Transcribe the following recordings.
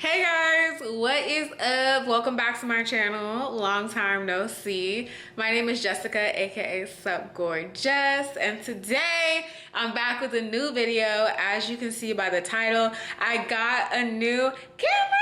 Hey guys, what is up? Welcome back to my channel. Long time no see. My name is Jessica, aka supgorjess, and today I'm back with a new video. As you can see by the title, I got a new camera.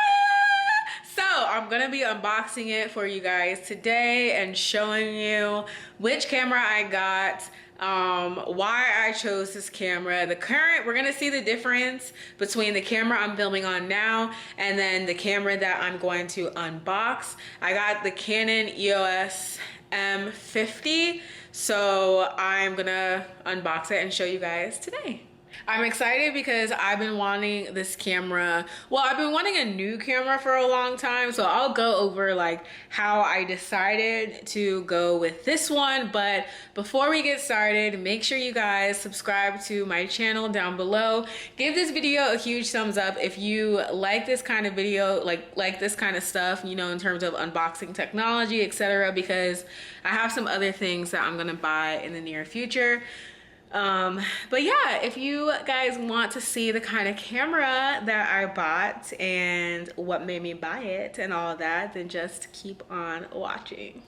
So I'm gonna be unboxing it for you guys today and showing you which camera I got, why I chose this camera. We're gonna see the difference between the camera I'm filming on now and then the camera that I'm going to unbox. I got the Canon EOS M50, so I'm gonna unbox it and show you guys today. I'm excited because I've been wanting this camera. Well, I've been wanting a new camera for a long time, so I'll go over like how I decided to go with this one. But before we get started, make sure you guys subscribe to my channel down below. Give this video a huge thumbs up if you like this kind of video, like this kind of stuff, you know, in terms of unboxing technology, etc. because I have some other things that I'm gonna buy in the near future. But yeah, if you guys want to see the kind of camera that I bought and what made me buy it and all of that, then just keep on watching.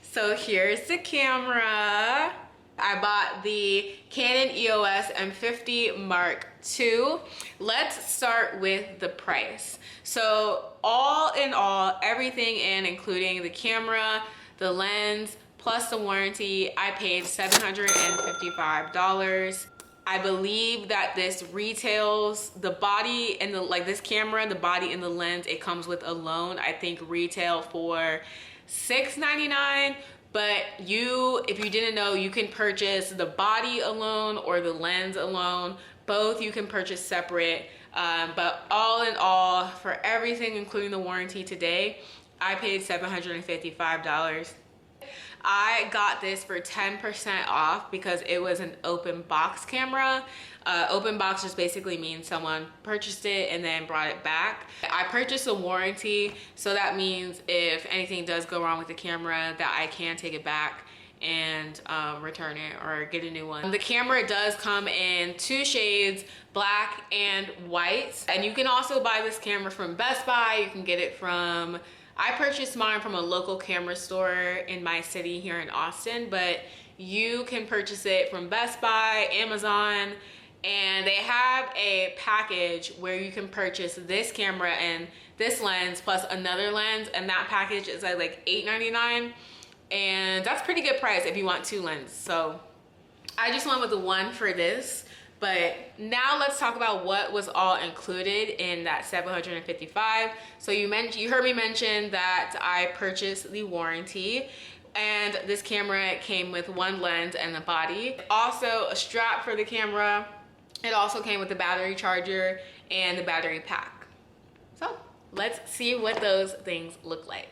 So here's the camera. I bought the Canon EOS M50 Mark II. Let's start with the price. So all in all, everything including the camera, the lens, plus the warranty, I paid $755. I believe that this retails, the body and this camera, the body and the lens, it comes with alone, I think retail for $699. But if you didn't know, you can purchase the body alone or the lens alone. Both you can purchase separate. But all in all, for everything, including the warranty today, I paid $755. I got this for 10% off because it was an open box camera. Open box just basically means someone purchased it and then brought it back. I purchased a warranty, so that means if anything does go wrong with the camera, that I can take it back and return it or get a new one. The camera does come in two shades, black and white. And you can also buy this camera from Best Buy. You can get it from, I purchased mine from a local camera store in my city here in Austin, but you can purchase it from Best Buy, Amazon, and they have a package where you can purchase this camera and this lens plus another lens, and that package is at like $8.99, and that's pretty good price if you want two lenses. So I just went with the one for this. But now let's talk about what was all included in that $755. So you heard me mention that I purchased the warranty, and this camera came with one lens and the body. Also a strap for the camera. It also came with the battery charger and the battery pack. So let's see what those things look like.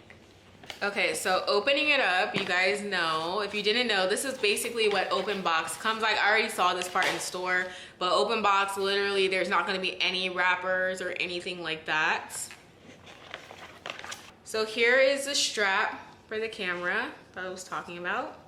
Okay, so opening it up, you guys know, if you didn't know, this is basically what open box comes like. I already saw this part in store, but open box, literally there's not going to be any wrappers or anything like that. So here is the strap for the camera that I was talking about.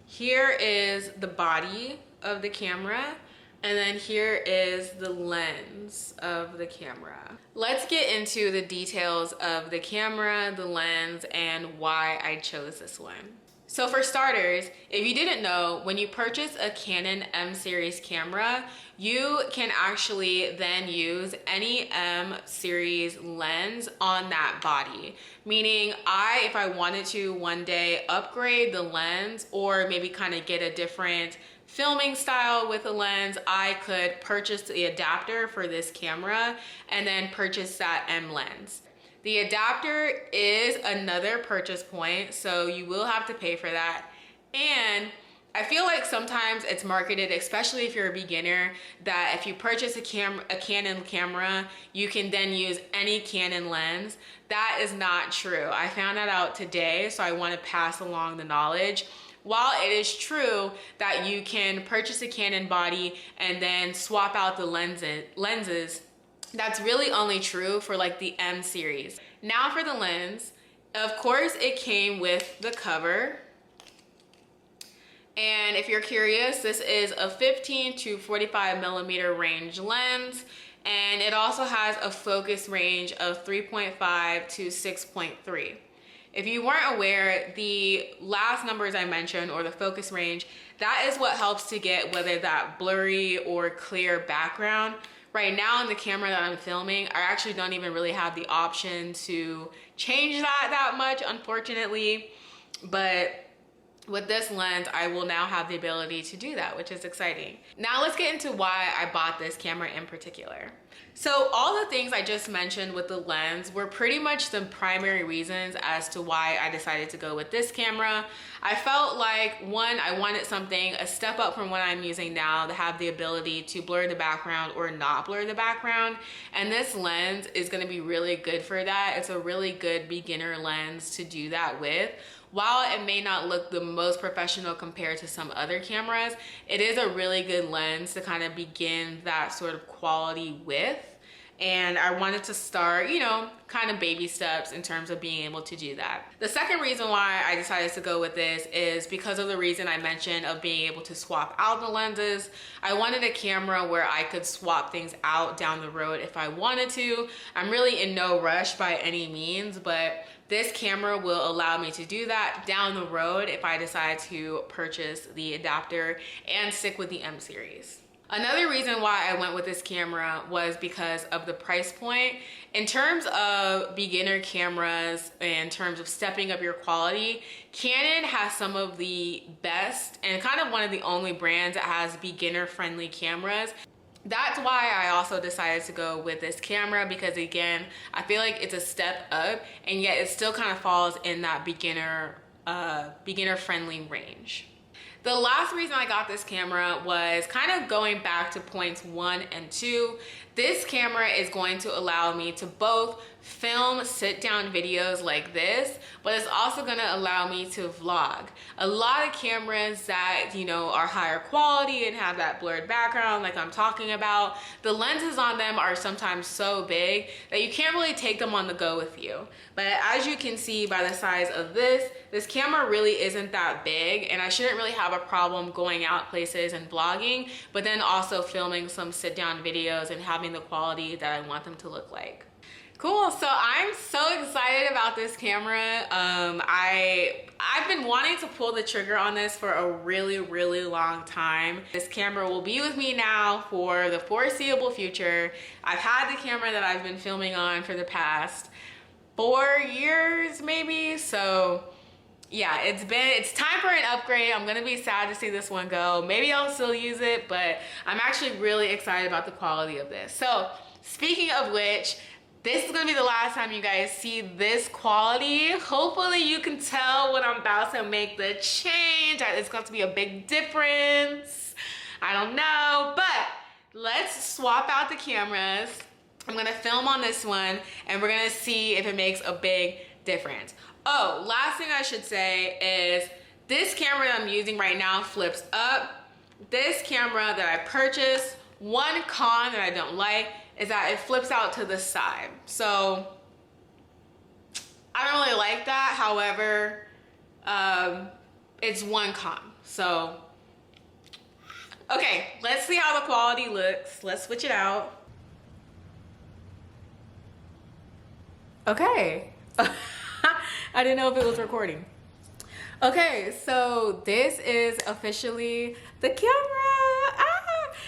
Here is the body of the camera, and then here is the lens of the camera. Let's get into the details of the camera, the lens, and why I chose this one. So for starters, if you didn't know, when you purchase a Canon M series camera, you can actually then use any M series lens on that body. Meaning if I wanted to one day upgrade the lens or maybe kind of get a different filming style with a lens, I could purchase the adapter for this camera and then purchase that M lens. The adapter is another purchase point, so you will have to pay for that. And I feel like sometimes it's marketed, especially if you're a beginner, that if you purchase a Canon camera, you can then use any Canon lens. That is not true. I found that out today, so I want to pass along the knowledge. While it is true that you can purchase a Canon body and then swap out the lenses, that's really only true for like the M series. Now for the lens, of course it came with the cover, and And if you're curious, this is a 15 to 45 millimeter range lens, and it also has a focus range of 3.5 to 6.3. If you weren't aware, the last numbers I mentioned, or the focus range, that is what helps to get whether that blurry or clear background. Right now in the camera that I'm filming, I actually don't even really have the option to change that much, unfortunately. But with this lens, I will now have the ability to do that, which is exciting. Now let's get into why I bought this camera in particular. So all the things I just mentioned with the lens were pretty much the primary reasons as to why I decided to go with this camera. I felt like, one, I wanted something a step up from what I'm using now to have the ability to blur the background or not blur the background. And this lens is gonna be really good for that. It's a really good beginner lens to do that with. While it may not look the most professional compared to some other cameras, it is a really good lens to kind of begin that sort of quality with. And I wanted to start, you know, kind of baby steps in terms of being able to do that. The second reason why I decided to go with this is because of the reason I mentioned of being able to swap out the lenses. I wanted a camera where I could swap things out down the road if I wanted to. I'm really in no rush by any means, but this camera will allow me to do that down the road if I decide to purchase the adapter and stick with the M series. Another reason why I went with this camera was because of the price point. In terms of beginner cameras, in terms of stepping up your quality, Canon has some of the best and kind of one of the only brands that has beginner-friendly cameras. That's why I also decided to go with this camera, because again, I feel like it's a step up and yet it still kind of falls in that beginner-friendly range. The last reason I got this camera was kind of going back to points 1 and 2. This camera is going to allow me to both film sit-down videos like this, but it's also going to allow me to vlog. A lot of cameras that, you know, are higher quality and have that blurred background like I'm talking about, the lenses on them are sometimes so big that you can't really take them on the go with you. But as you can see by the size of this camera really isn't that big, and I shouldn't really have a problem going out places and vlogging, but then also filming some sit-down videos and having the quality that I want them to look like. Cool, so I'm so excited about this camera. I've been wanting to pull the trigger on this for a really long time. This camera will be with me now for the foreseeable future. I've had the camera that I've been filming on for the past 4 years maybe, so yeah, it's time for an upgrade. I'm gonna be sad to see this one go. Maybe I'll still use it, but I'm actually really excited about the quality of this. So speaking of which, this is gonna be the last time you guys see this quality. Hopefully you can tell when I'm about to make the change. It's going to be a big difference. I don't know, but let's swap out the cameras. I'm gonna film on this one and we're gonna see if it makes a big difference. Oh, last thing I should say is this camera that I'm using right now flips up. This camera that I purchased, one con that I don't like is that it flips out to the side. So I don't really like that. However, it's one con. So, okay, let's see how the quality looks. Let's switch it out. Okay. I didn't know if it was recording. Okay, so this is officially the camera.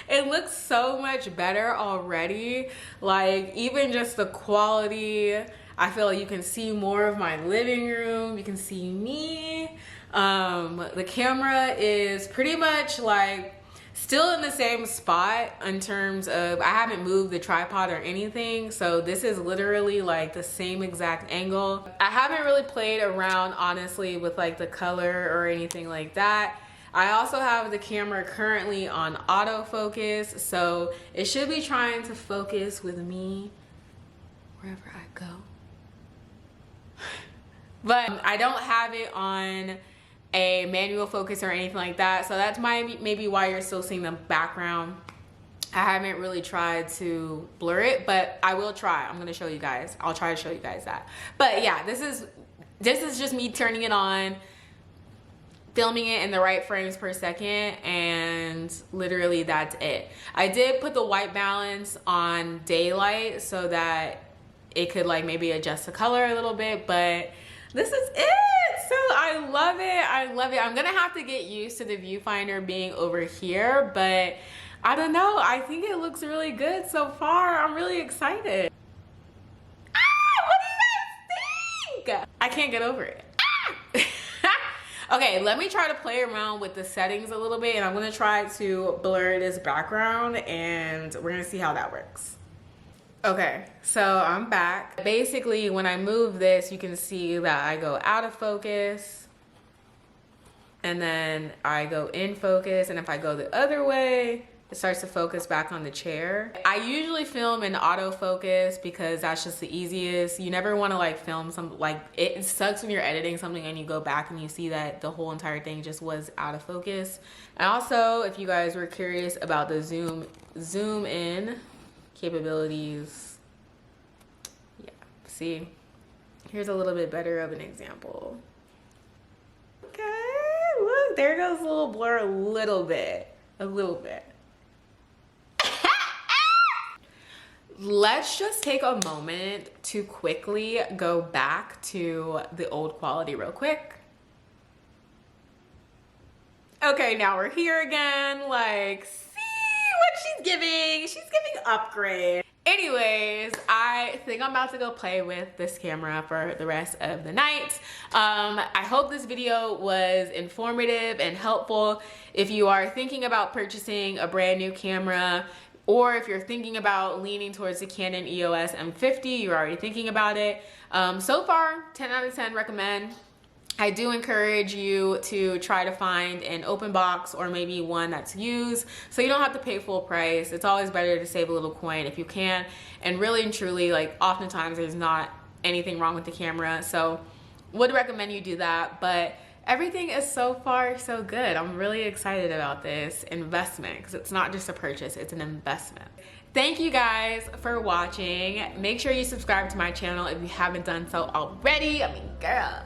It looks so much better already. Like, even just the quality, I feel like you can see more of my living room. You can see me. The camera is pretty much like still in the same spot in terms of, I haven't moved the tripod or anything. So this is literally like the same exact angle. I haven't really played around honestly with like the color or anything like that. I also have the camera currently on autofocus, so it should be trying to focus with me wherever I go. But I don't have it on a manual focus or anything like that, so that's maybe why you're still seeing the background. I haven't really tried to blur it, but I will try. I'm gonna show you guys. I'll try to show you guys that. But yeah, this is just me turning it on. filming it in the right frames per second, and literally that's it. I did put the white balance on daylight so that it could like maybe adjust the color a little bit, but this is it. So I love it. I love it. I'm gonna have to get used to the viewfinder being over here, but I don't know. I think it looks really good so far. I'm really excited. What do you guys think? I can't get over it. Okay, let me try to play around with the settings a little bit, and I'm gonna try to blur this background, and we're gonna see how that works. Okay, so I'm back. Basically, when I move this, you can see that I go out of focus, and then I go in focus, and if I go the other way, it starts to focus back on the chair. I usually film in autofocus because that's just the easiest. You never want to like film some, like it sucks when you're editing something and you go back and you see that the whole entire thing just was out of focus. And also, if you guys were curious about the zoom in capabilities, yeah, see, here's a little bit better of an example. Okay, look, there goes a little blur, a little bit. Let's just take a moment to quickly go back to the old quality real quick. Okay, now we're here again. Like, see what she's giving. She's giving upgrade. Anyways, I think I'm about to go play with this camera for the rest of the night. I hope this video was informative and helpful. If you are thinking about purchasing a brand new camera, or if you're thinking about leaning towards the Canon EOS M50, you're already thinking about it. So far, 10 out of 10 recommend. I do encourage you to try to find an open box or maybe one that's used so you don't have to pay full price. It's always better to save a little coin if you can. And really and truly, like oftentimes there's not anything wrong with the camera. So would recommend you do that. But everything is so far so good. I'm really excited about this investment because it's not just a purchase, it's an investment. Thank you guys for watching. Make sure you subscribe to my channel if you haven't done so already. I mean, girl,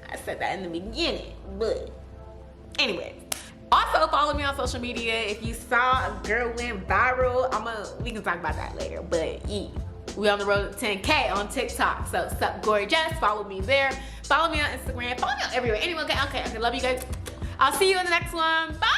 I said that in the beginning, but anyway. Also follow me on social media. If you saw a girl went viral, we can talk about that later, but yeah. We on the road to 10K on TikTok. So supgorjess, follow me there. Follow me on Instagram. Follow me on everywhere. Anyway, okay, love you guys. I'll see you in the next one. Bye.